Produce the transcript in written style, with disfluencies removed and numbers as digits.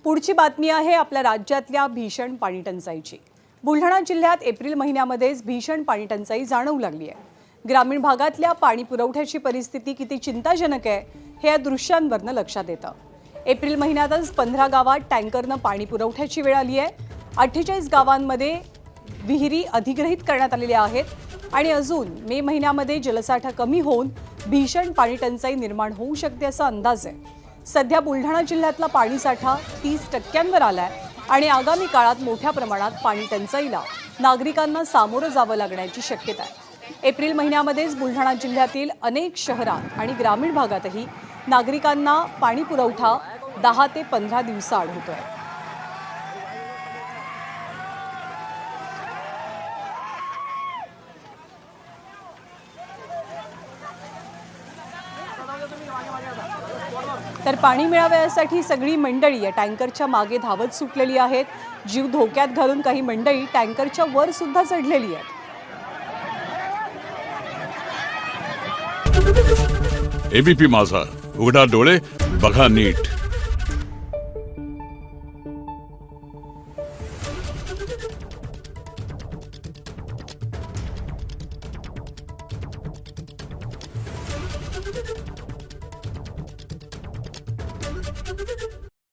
पुढची बातमी आहे आपल्या राज्यातल्या भीषण पाणी टंचाईची। बुलढाणा जिल्ह्यात एप्रिल महिन्यामध्येच भीषण पाणी टंचाई जाणवू लागली आहे। ग्रामीण भागातल्या पाणी पुरवठ्याची परिस्थिती किती चिंताजनक आहे हे या दृश्यांवरून लक्षात येतं। एप्रिल महिन्यातच 15 गावात टँकरनं पाणी पुरवठ्याची वेळ आली आहे। 48 गावांमध्ये विहिरी अधिग्रहित करण्यात आलेल्या आहेत आणि अजून मे महिन्यामध्ये जलसाठा कमी होऊन भीषण पाणी टंचाई निर्माण होऊ शकते असा अंदाज आहे। सध्या बुलढाणा जिल्ह्यातला पाणीसाठा 30% आलाय आणि आगामी काळात मोठ्या प्रमाणात पाणी टंचाईला नागरिकांना सामोरं जावं लागण्याची शक्यता आहे। एप्रिल महिन्यामध्येच बुलढाणा जिल्ह्यातील अनेक शहरात आणि ग्रामीण भागातही नागरिकांना पाणी पुरवठा 10 ते 15 दिवसाआड होतोय। तर पाणी मिळावे यासाठी सगळी मंडळी या टँकरच्या मागे धावत सुटलेली आहेत। जीव धोक्यात घालून काही मंडळी टँकरच्या वर सुद्धा चढलेली आहेत। एबीपी माझा, उघडा डोळे बघा नीट।